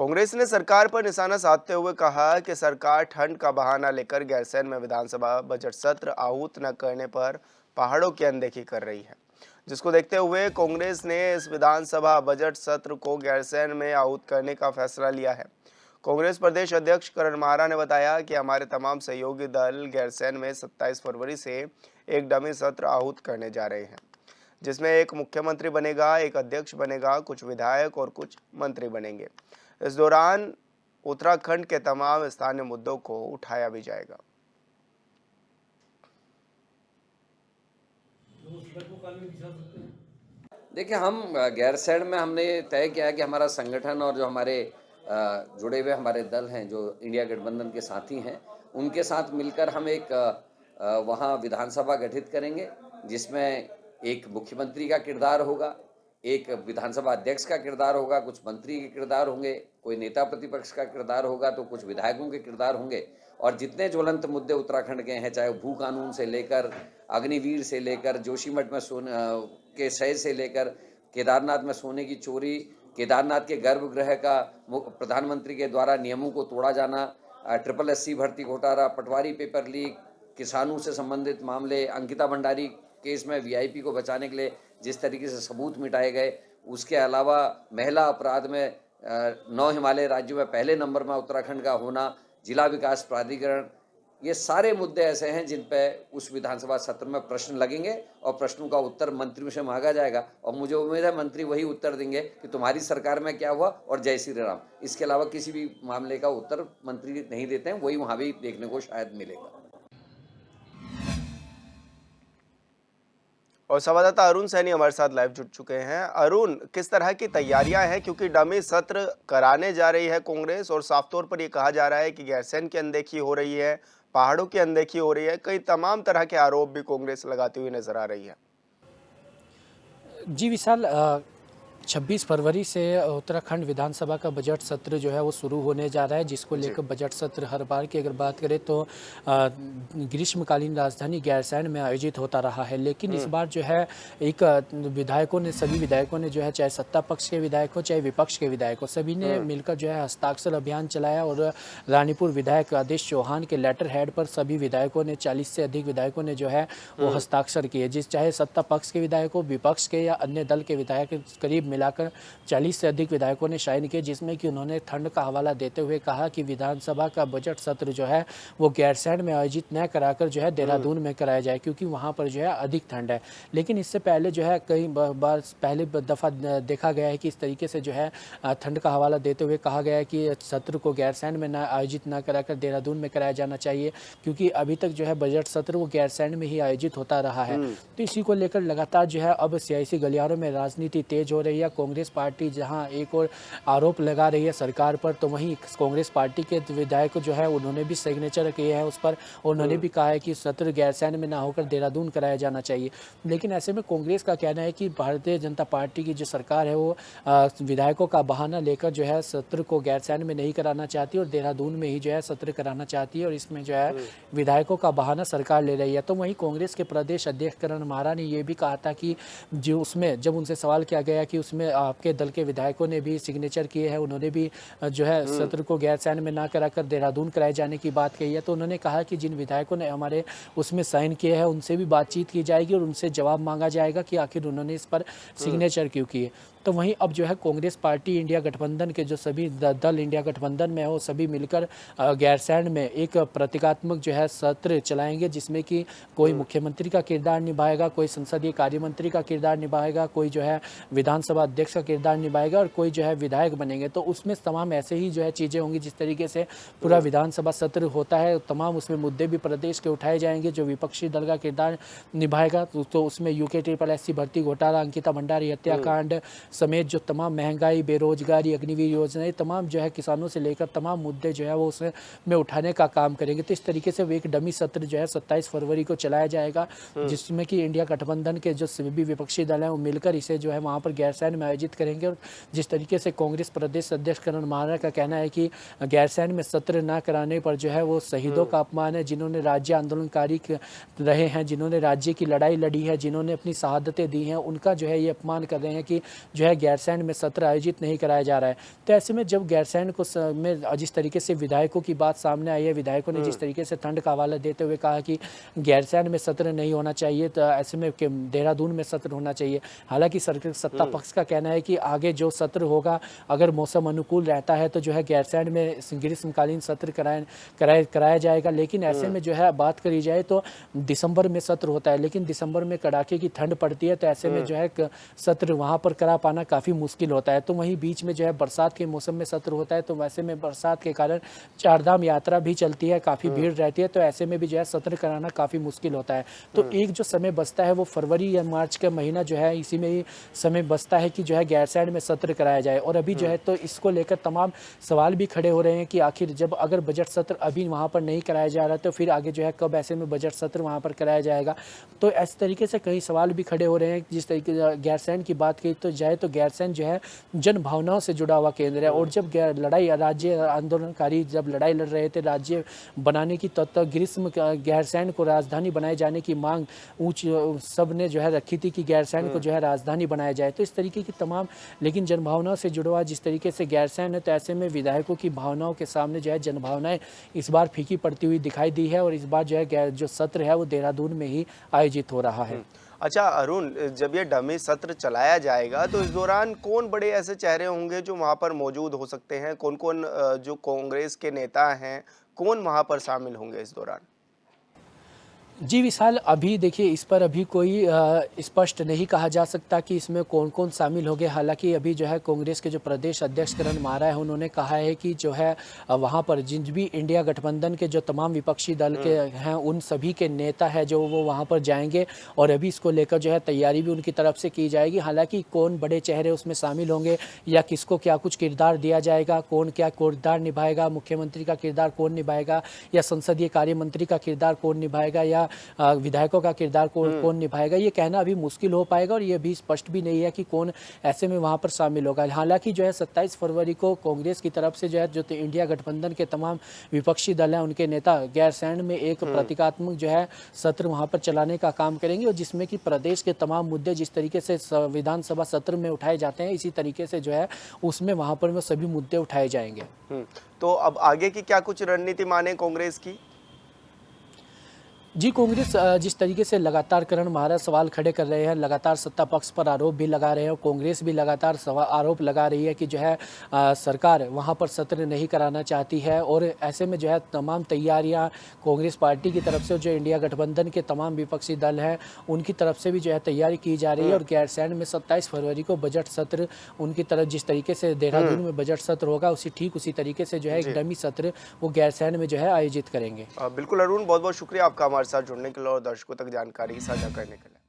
कांग्रेस ने सरकार पर निशाना साधते हुए कहा कि सरकार ठंड का बहाना लेकर गैरसैंण में विधानसभा बजट सत्र आहूत न करने पर पहाड़ों की अनदेखी कर रही है, जिसको देखते हुए कांग्रेस ने इस विधानसभा बजट सत्र को गैरसैंण में आहूत करने का फैसला लिया है। कांग्रेस प्रदेश अध्यक्ष करण माहरा ने बताया कि हमारे तमाम सहयोगी दल गैरसैंण में 27 फरवरी से एक डमी सत्र आहूत करने जा रहे हैं, जिसमें एक मुख्यमंत्री बनेगा, एक अध्यक्ष बनेगा, कुछ विधायक और कुछ मंत्री बनेंगे। इस दौरान उत्तराखंड के तमाम स्थानीय मुद्दों को उठाया भी जाएगा। देखिए, हम गैरसैंण में हमने तय किया है कि हमारा संगठन और जो हमारे जुड़े हुए हमारे दल हैं, जो इंडिया गठबंधन के साथी हैं, उनके साथ मिलकर हम एक वहाँ विधानसभा गठित करेंगे, जिसमें एक मुख्यमंत्री का किरदार होगा, एक विधानसभा अध्यक्ष का किरदार होगा, कुछ मंत्री के किरदार होंगे, कोई नेता प्रतिपक्ष का किरदार होगा, तो कुछ विधायकों के किरदार होंगे। और जितने ज्वलंत मुद्दे उत्तराखंड के हैं, चाहे भू कानून से लेकर अग्निवीर से लेकर जोशीमठ में सोने के शय से लेकर केदारनाथ में सोने की चोरी, केदारनाथ के गर्भगृह का प्रधानमंत्री के द्वारा नियमों को तोड़ा जाना, SSC भर्ती घोटाला, पटवारी पेपर लीक, किसानों से संबंधित मामले, अंकिता भंडारी केस में VIP को बचाने के लिए जिस तरीके से सबूत मिटाए गए, उसके अलावा महिला अपराध में 9 हिमालय राज्यों में पहले नंबर में उत्तराखंड का होना, जिला विकास प्राधिकरण, ये सारे मुद्दे ऐसे हैं जिन पे उस विधानसभा सत्र में प्रश्न लगेंगे और प्रश्नों का उत्तर मंत्रियों से मांगा जाएगा। और मुझे उम्मीद है मंत्री वही उत्तर देंगे कि तुम्हारी सरकार में क्या हुआ और जय श्री राम। इसके अलावा किसी भी मामले का उत्तर मंत्री नहीं देते हैं, वही वहाँ भी देखने को शायद मिलेगा। और संवाददाता अरुण सैनी हमारे साथ लाइव जुड़ चुके हैं। अरुण, किस तरह की तैयारियां हैं, क्योंकि डमी सत्र कराने जा रही है कांग्रेस और साफ तौर पर ये कहा जा रहा है कि गैरसैंण की अनदेखी हो रही है, पहाड़ों की अनदेखी हो रही है, कई तमाम तरह के आरोप भी कांग्रेस लगाती हुई नजर आ रही है। जी विशाल, 26 फरवरी से उत्तराखंड विधानसभा का बजट सत्र जो है वो शुरू होने जा रहा है, जिसको लेकर बजट सत्र हर बार की अगर बात करें तो ग्रीष्मकालीन राजधानी गैरसैंण में आयोजित होता रहा है। लेकिन इस बार जो है एक सभी विधायकों ने जो है, चाहे सत्ता पक्ष के विधायक हो चाहे विपक्ष के विधायक हो, सभी ने मिलकर जो है हस्ताक्षर अभियान चलाया और रानीपुर विधायक आदेश चौहान के लेटर हेड पर सभी विधायकों ने 40 से अधिक विधायकों ने जो है वो हस्ताक्षर किए। चाहे सत्ता पक्ष के विधायक हो, विपक्ष के या अन्य दल के विधायक, करीब मिलाकर 40 से अधिक विधायकों ने साइन किए, जिसमें कि उन्होंने ठंड का हवाला देते हुए कहा कि विधानसभा का बजट सत्र जो है वो गैरसैंण में आयोजित न कराकर जो है देहरादून में कराया जाए, क्योंकि वहां पर जो है अधिक ठंड है। लेकिन इससे पहले जो है कई बार पहले दफ़ा देखा गया है कि इस तरीके से जो है ठंड का हवाला देते हुए कहा गया है कि सत्र को गैरसैंण में आयोजित न कराकर देहरादून में कराया जाना चाहिए, क्योंकि अभी तक जो है बजट सत्र वो गैरसैंण में ही आयोजित होता रहा है। तो इसी को लेकर लगातार जो है अब सियासी गलियारों में राजनीति तेज हो रही है। कांग्रेस पार्टी जहां एक और आरोप लगा रही है सरकार पर, तो वहीं कांग्रेस पार्टी के विधायक जो है उन्होंने भी सिग्नेचर किए हैं उस पर, उन्होंने भी कहा है कि सत्र गैरसैंण में ना होकर देहरादून कराया जाना चाहिए। लेकिन ऐसे में कांग्रेस का कहना है कि भारतीय जनता पार्टी की जो सरकार है वो विधायकों का बहाना लेकर जो है सत्र को गैरसैंण में नहीं कराना चाहती और देहरादून में ही जो है सत्र कराना चाहती है, और इसमें जो है विधायकों का बहाना सरकार ले रही है। तो वहीं कांग्रेस के प्रदेश अध्यक्ष करण माहरा ने यह भी कहा था कि जो उसमें जब उनसे सवाल किया गया कि उसमें आपके दल के विधायकों ने भी सिग्नेचर किए हैं, उन्होंने भी जो है सत्र को गैरसैंण में ना कराकर देहरादून कराए जाने की बात कही है, तो उन्होंने कहा कि जिन विधायकों ने हमारे उसमें साइन किए हैं उनसे भी बातचीत की जाएगी और उनसे जवाब मांगा जाएगा कि आखिर उन्होंने इस पर सिग्नेचर क्यों किए। तो वहीं अब जो है कांग्रेस पार्टी इंडिया गठबंधन के जो सभी दल इंडिया गठबंधन में है वो सभी मिलकर गैरसैंण में एक प्रतीकात्मक जो है सत्र चलाएंगे, जिसमें कि कोई मुख्यमंत्री का किरदार निभाएगा, कोई संसदीय कार्य मंत्री का किरदार निभाएगा, कोई जो है विधानसभा अध्यक्ष का किरदार निभाएगा और कोई जो है विधायक बनेंगे। तो उसमें तमाम ऐसे ही जो है चीज़ें होंगी, जिस तरीके से पूरा विधानसभा सत्र होता है तमाम उसमें मुद्दे भी प्रदेश के उठाए जाएंगे। जो विपक्षी दल का किरदार निभाएगा तो उसमें UKSSC भर्ती घोटाला, अंकिता भंडारी हत्याकांड समेत जो तमाम महंगाई, बेरोजगारी, अग्निवीर योजना, ये तमाम जो है किसानों से लेकर तमाम मुद्दे जो है वो उसमें उठाने का काम करेंगे। तो इस तरीके से वो एक डमी सत्र जो है 27 फरवरी को चलाया जाएगा, जिसमें कि इंडिया गठबंधन के जो सभी विपक्षी दल हैं वो मिलकर इसे जो है वहाँ पर गैरसैंण में आयोजित करेंगे। और जिस तरीके से कांग्रेस प्रदेश अध्यक्ष करण माहरा का कहना है कि गैरसैंण में सत्र न कराने पर जो है वो शहीदों का अपमान है, जिन्होंने राज्य आंदोलनकारी रहे हैं, जिन्होंने राज्य की लड़ाई लड़ी है, जिन्होंने अपनी शहादतें दी हैं, उनका जो है ये अपमान कर रहे हैं कि जो है गैरसैंण में सत्र आयोजित नहीं कराया जा रहा है। तो ऐसे में जब गैरसैंण को में जिस तरीके से विधायकों की बात सामने आई है, विधायकों ने जिस तरीके से ठंड का हवाला देते हुए कहा कि गैरसैंण में सत्र नहीं होना चाहिए, तो ऐसे में देहरादून में सत्र होना चाहिए। हालांकि सरकार सत्ता पक्ष का कहना है कि आगे जो सत्र होगा, अगर मौसम अनुकूल रहता है तो जो है गैरसैंण में ग्रीष्मकालीन सत्र कराया जाएगा। लेकिन ऐसे में जो है बात करी जाए तो दिसंबर में सत्र होता है, लेकिन दिसंबर में कड़ाके की ठंड पड़ती है, तो ऐसे में जो है सत्र वहाँ पर करा पाना काफ़ी मुश्किल होता है। तो वहीं बीच में जो है बरसात के मौसम में सत्र होता है, तो वैसे में बरसात के कारण चारधाम यात्रा भी चलती है, काफ़ी भीड़ रहती है, तो ऐसे में भी जो है सत्र कराना काफ़ी मुश्किल होता है। तो एक जो समय बचता है वो फरवरी या मार्च का महीना जो है, इसी में ही समय बचता है कि जो है गैरसैंण में सत्र कराया जाए। और अभी जो है तो इसको लेकर तमाम सवाल भी खड़े हो रहे हैं कि आखिर जब अगर बजट सत्र अभी वहाँ पर नहीं कराया जा रहा तो फिर आगे जो है कब ऐसे में बजट सत्र वहाँ पर कराया जाएगा। तो इस तरीके से कई सवाल भी खड़े हो रहे हैं। जिस तरीके से गैरसैंण की बात की तो जाए तो गैरसैंण जो है जन भावनाओं से जुड़ा हुआ केंद्र है। और जब लड़ाई राज्य आंदोलनकारी जब लड़ाई लड़ रहे थे राज्य बनाने की, तब ग्रीष्म गैरसैंण को राजधानी बनाए जाने की मांग सब ने जो है रखी थी कि गैरसैंण को जो है राजधानी बनाया जाए। तो इस तरीके की तमाम, लेकिन जनभावनाओं से जुड़ा हुआ जिस तरीके से गैरसैंण है, तो ऐसे में विधायकों की भावनाओं के सामने जो है जनभावनाएं इस बार फीकी पड़ती हुई दिखाई दी है। और इस बार जो है जो सत्र है वो देहरादून में ही आयोजित हो रहा है। अच्छा अरुण, जब ये डमी सत्र चलाया जाएगा तो इस दौरान कौन बड़े ऐसे चेहरे होंगे जो वहां पर मौजूद हो सकते हैं? कौन कौन जो कांग्रेस के नेता हैं, कौन वहां पर शामिल होंगे इस दौरान? जी विशाल, अभी देखिए इस पर अभी कोई स्पष्ट नहीं कहा जा सकता कि इसमें कौन कौन शामिल होंगे। हालांकि अभी जो है कांग्रेस के जो प्रदेश अध्यक्ष करण मारा है, उन्होंने कहा है कि जो है वहां पर जिन भी इंडिया गठबंधन के जो तमाम विपक्षी दल के हैं उन सभी के नेता है जो वो वहां पर जाएंगे। और अभी इसको लेकर जो है तैयारी भी उनकी तरफ से की जाएगी। हालांकि कौन बड़े चेहरे उसमें शामिल होंगे या किसको क्या कुछ किरदार दिया जाएगा, कौन क्या किरदार निभाएगा, मुख्यमंत्री का किरदार कौन निभाएगा या संसदीय कार्य मंत्री का किरदार कौन निभाएगा या विधायकों का किरदार कौन निभाएगा, ये कहना अभी मुश्किल हो पाएगा। और ये भी स्पष्ट भी नहीं है कि कौन ऐसे में वहां पर शामिल होगा। हालांकि जो है 27 फरवरी को कांग्रेस की तरफ से जो है जो इंडिया गठबंधन के तमाम विपक्षी दल हैं उनके नेता गैरसैंण में एक प्रतीकात्मक जो है सत्र वहां पर चलाने का काम करेंगे। और जिसमें कि प्रदेश के तमाम मुद्दे जिस तरीके से विधानसभा सत्र में उठाए जाते हैं, इसी तरीके से जो है उसमें वहां पर वो सभी मुद्दे उठाए जाएंगे। तो अब आगे की क्या कुछ रणनीति माने कांग्रेस की? जी, कांग्रेस जिस तरीके से लगातार करण महाराज सवाल खड़े कर रहे हैं, लगातार सत्ता पक्ष पर आरोप भी लगा रहे हैं और कांग्रेस भी लगातार आरोप लगा रही है कि जो है सरकार वहां पर सत्र नहीं कराना चाहती है। और ऐसे में जो है तमाम तैयारियां कांग्रेस पार्टी की तरफ से, जो इंडिया गठबंधन के तमाम विपक्षी दल हैं उनकी तरफ से भी जो है तैयारी की जा रही है। और गैरसैंण में 27 फरवरी को बजट सत्र उनकी तरफ, जिस तरीके से देहरादून में बजट सत्र होगा उसी तरीके से जो है एक डमी सत्र वो गैरसैंण में जो है आयोजित करेंगे। बिल्कुल अरुण, बहुत बहुत शुक्रिया आपका हमारे साथ जुड़ने के लिए और दर्शकों तक जानकारी साझा करने के लिए।